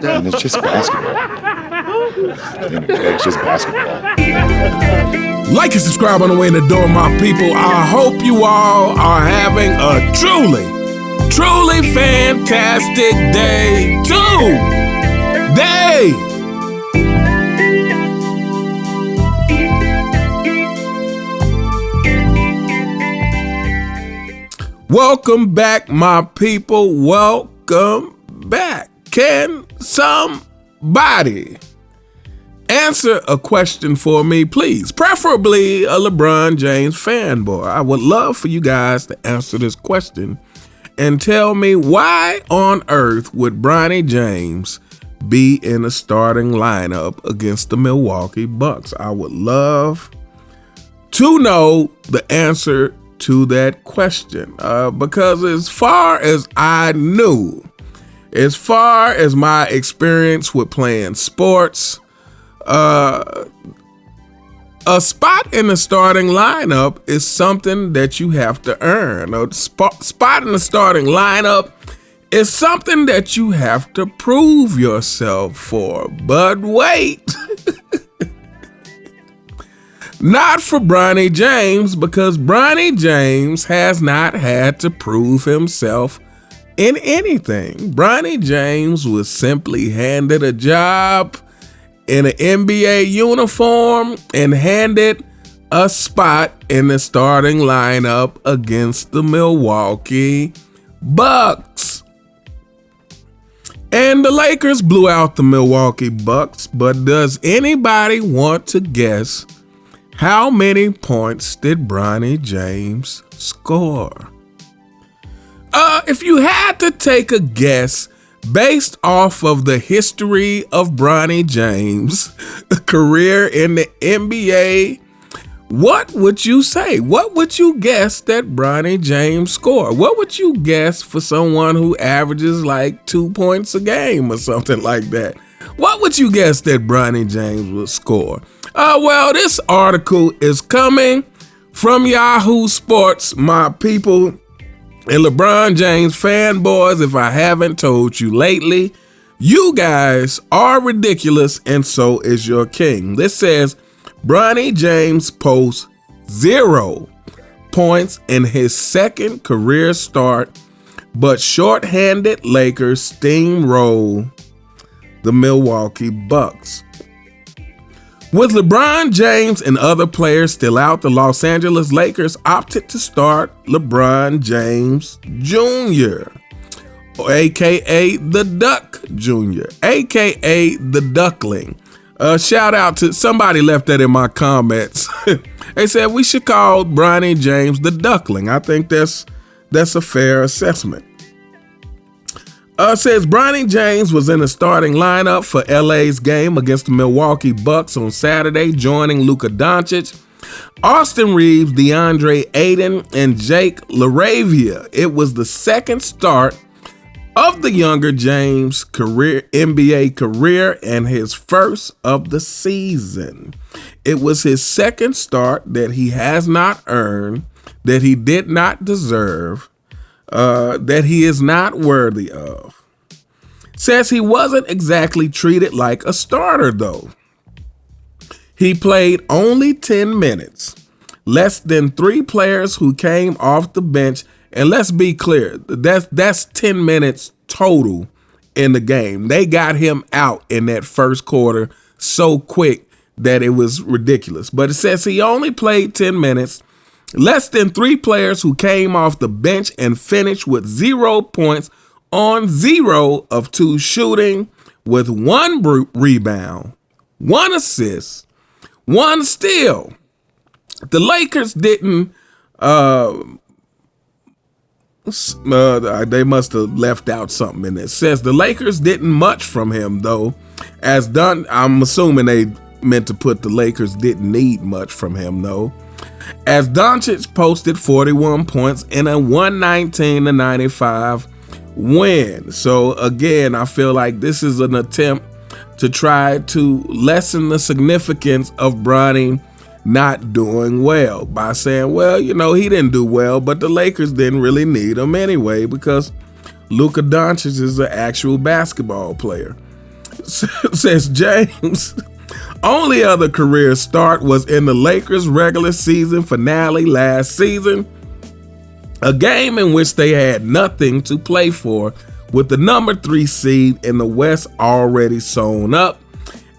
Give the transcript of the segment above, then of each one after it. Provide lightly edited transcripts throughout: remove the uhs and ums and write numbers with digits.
And it's just basketball. It's just basketball. Like and subscribe on the way in the door, my people. I hope you all are having a truly fantastic day today. Welcome back, my people. Welcome back. Can somebody answer a question for me, please? Preferably a LeBron James fanboy. I would love for you guys to answer this question and tell me why on earth would Bronny James be in a starting lineup against the Milwaukee Bucks? I would love to know the answer to that question because as far as I knew, as far as my experience with playing sports, a spot in the starting lineup is something that you have to earn. A spot in the starting lineup is something that you have to prove yourself for. But wait, not for Bronny James, because Bronny James has not had to prove himself in anything. Bronny James was simply handed a job in an NBA uniform and handed a spot in the starting lineup against the Milwaukee Bucks. And the Lakers blew out the Milwaukee Bucks, but does anybody want to guess how many points did Bronny James score? If you had to take a guess based off of the history of Bronny James' career in the NBA, what would you say? What would you guess that Bronny James scored? What would you guess for someone who averages like 2 points a game or something like that? What would you guess that Bronny James would score? Well, this article is coming from Yahoo Sports, my people. And LeBron James fanboys, if I haven't told you lately, you guys are ridiculous and so is your king. This says Bronny James posts 0 points in his second career start, but shorthanded Lakers steamroll the Milwaukee Bucks. With LeBron James and other players still out, the Los Angeles Lakers opted to start LeBron James Jr., a.k.a. the Duck Jr., a.k.a. the Duckling. Shout out to somebody left that in my comments. They said we should call Bronny James the Duckling. I think that's a fair assessment. Says Bronny James was in the starting lineup for LA's game against the Milwaukee Bucks on Saturday, joining Luka Doncic, Austin Reeves, DeAndre Ayton, and Jake LaRavia. It was the second start of the younger James' NBA career and his first of the season. It was his second start that he has not earned, that he did not deserve, that he is not worthy of. Says he wasn't exactly treated like a starter, though. He played only 10 minutes, less than 3 players who came off the bench. And let's be clear, that's 10 minutes total in the game. They got him out in that first quarter so quick that it was ridiculous. But it says he only played 10 minutes, less than 3 players who came off the bench, and finished with 0 points on 0 of 2 shooting, with 1 rebound, 1 assist, 1 steal. The Lakers didn't, they must have left out something in it. Says the Lakers didn't much from him, though. I'm assuming they meant to put the Lakers didn't need much from him, though. As Doncic posted 41 points in a 119-95 win. So again, I feel like this is an attempt to try to lessen the significance of Bronny not doing well by saying, well, you know, he didn't do well, but the Lakers didn't really need him anyway because Luka Doncic is an actual basketball player. Says James, only other career start was in the Lakers' regular season finale last season, a game in which they had nothing to play for, with the number 3 seed in the West already sewn up.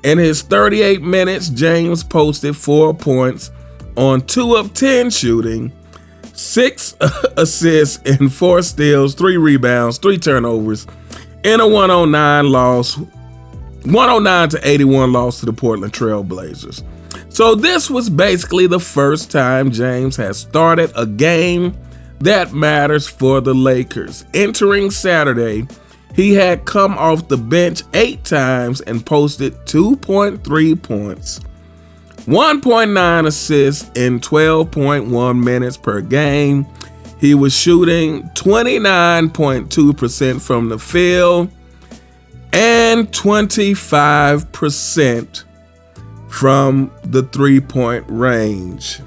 In his 38 minutes, James posted 4 points on 2 of 10 shooting, 6 assists and 4 steals, 3 rebounds, 3 turnovers in a 109-81 loss to the Portland Trail Blazers. So this was basically the first time James has started a game that matters for the Lakers. Entering Saturday, he had come off the bench 8 times and posted 2.3 points, 1.9 assists in 12.1 minutes per game. He was shooting 29.2% from the field and 25% from the 3-point range.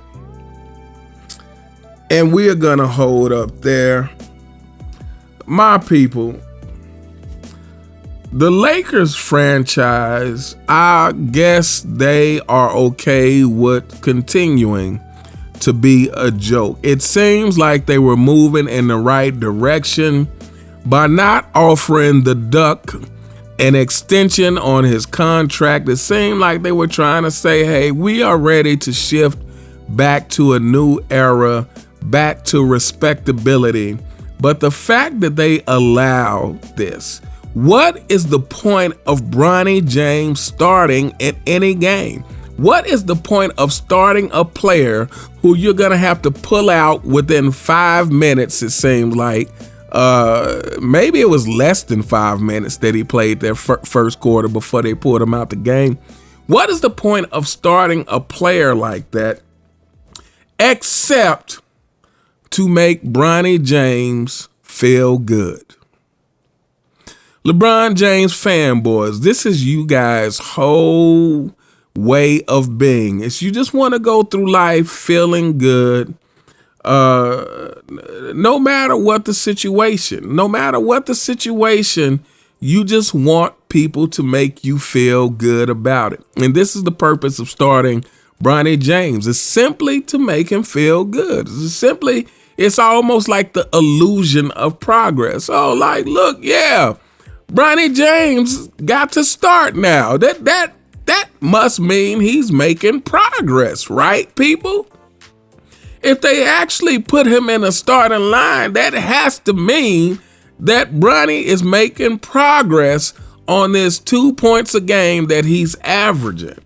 And we are going to hold up there. My people, the Lakers franchise, I guess they are okay with continuing to be a joke. It seems like they were moving in the right direction by not offering the Duck an extension on his contract. It seemed like they were trying to say, hey, we are ready to shift back to a new era, back to respectability. But the fact that they allow this, what is the point of Bronny James starting in any game? What is the point of starting a player who you're going to have to pull out within 5 minutes, it seems like? Maybe it was less than 5 minutes that he played their first quarter before they pulled him out the game. What is the point of starting a player like that except to make Bronny James feel good? LeBron James fanboys, this is you guys' whole way of being. It's you just want to go through life feeling good, no matter what the situation. No matter what the situation, you just want people to make you feel good about it. And this is the purpose of starting Bronny James. It's simply to make him feel good. It's almost like the illusion of progress. Oh, like, look, yeah, Bronny James got to start now. That must mean he's making progress, right, people? If they actually put him in a starting line, that has to mean that Bronny is making progress on this 2 points a game that he's averaging.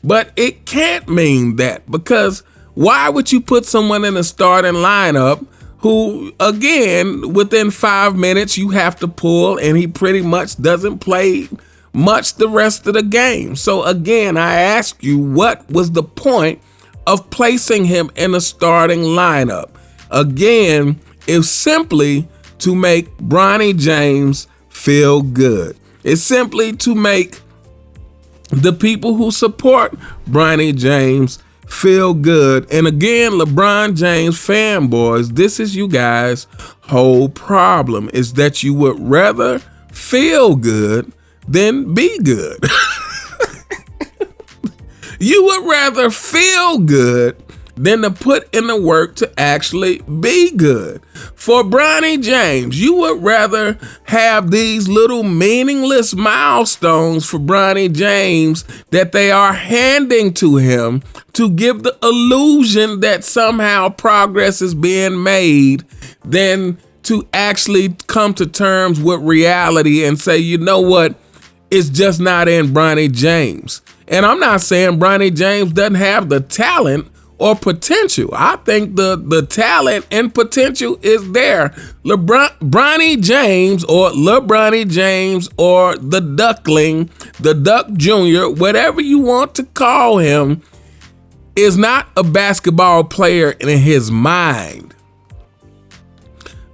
But it can't mean that, because why would you put someone in a starting lineup who, again, within 5 minutes you have to pull, and he pretty much doesn't play much the rest of the game? So again, I ask you, what was the point of placing him in a starting lineup? Again, it's simply to make Bronny James feel good. It's simply to make the people who support Bronny James feel good. And again, LeBron James fanboys, this is you guys' whole problem, is that you would rather feel good than be good. You would rather feel good than to put in the work to actually be good. For Bronny James, you would rather have these little meaningless milestones for Bronny James that they are handing to him to give the illusion that somehow progress is being made than to actually come to terms with reality and say, you know what, it's just not in Bronny James. And I'm not saying Bronny James doesn't have the talent or potential. I think the talent and potential is there. Bronny James or LeBronny James or the Duckling, the Duck Jr., whatever you want to call him, is not a basketball player in his mind.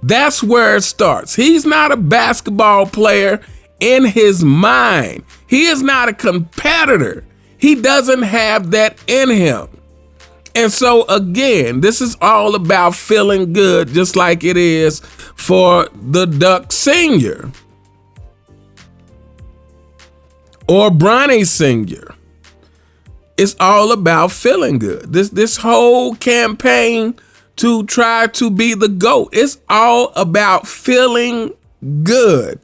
That's where it starts. He's not a basketball player in his mind. He is not a competitor. He doesn't have that in him. And so again, this is all about feeling good, just like it is for the Duck Senior or Bronny Senior. It's all about feeling good. This whole campaign to try to be the GOAT, it's all about feeling good.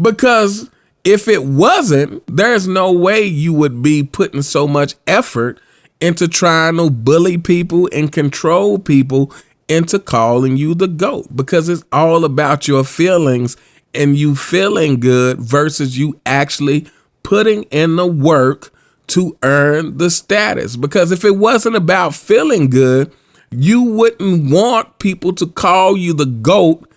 Because if it wasn't, there's no way you would be putting so much effort into trying to bully people and control people into calling you the GOAT, because it's all about your feelings and you feeling good versus you actually putting in the work to earn the status. Because if it wasn't about feeling good, you wouldn't want people to call you the GOAT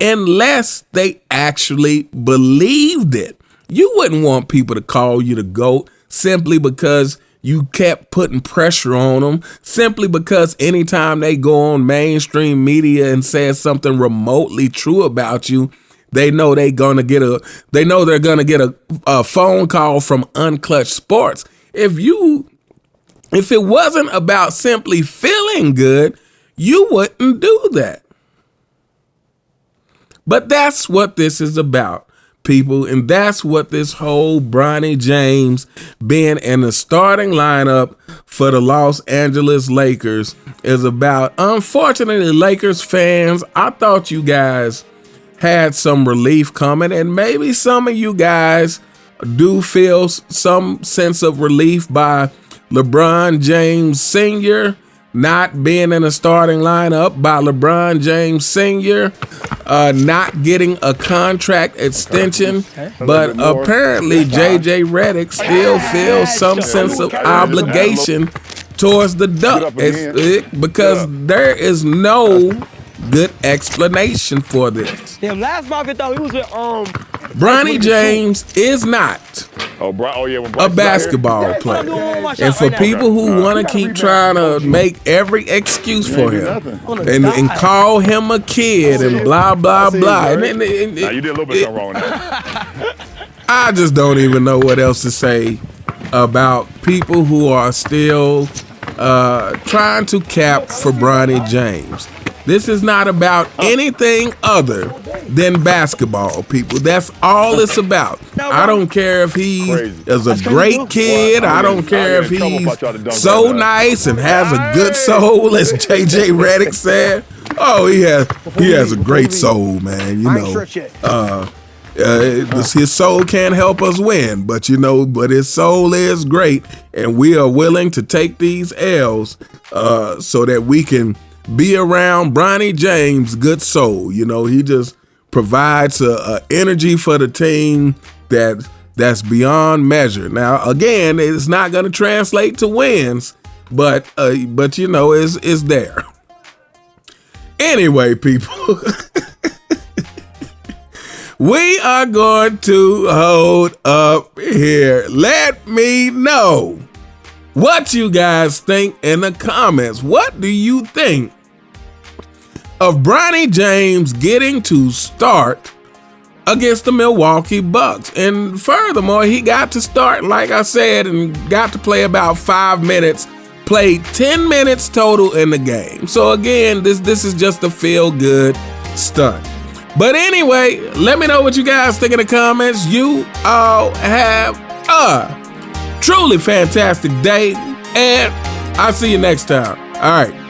unless they actually believed it. You wouldn't want people to call you the GOAT simply because you kept putting pressure on them, simply because anytime they go on mainstream media and say something remotely true about you, they know they're gonna get a phone call from Unclutched Sports. If it wasn't about simply feeling good, you wouldn't do that. But that's what this is about, people, and that's what this whole Bronny James being in the starting lineup for the Los Angeles Lakers is about. Unfortunately, Lakers fans, I thought you guys had some relief coming, and maybe some of you guys do feel some sense of relief by LeBron James Sr. not being in a starting lineup, by LeBron James Sr. Not getting a contract extension, but apparently JJ Redick still feels some sense of obligation towards the Duck, because there is no good explanation for this. Damn, last month I thought he was with Bronny James is not a basketball player. And for people who want to keep trying to make every excuse for him and call him a kid and blah, blah, blah. Now, you did a little bit something wrong now. I just don't even know what else to say about people who are still trying to cap for Bronny James. This is not about anything other than basketball, people. That's all it's about. I don't care if he is a great kid. I don't care if he's so nice and has a good soul, as JJ Redick said. Oh, he has a great soul, man. You know, his soul can't help us win, but but his soul is great, and we are willing to take these L's so that we can be around Bronny James' good soul. He just provides a energy for the team that's beyond measure. Now, again, it's not going to translate to wins, but it's there. Anyway, people, we are going to hold up here. Let me know what you guys think in the comments. What do you think of Bronny James getting to start against the Milwaukee Bucks? And furthermore, he got to start, like I said, and got to play about 5 minutes, played 10 minutes total in the game. So again, this is just a feel-good stunt. But anyway, let me know what you guys think in the comments. You all have a truly fantastic day, and I'll see you next time. All right.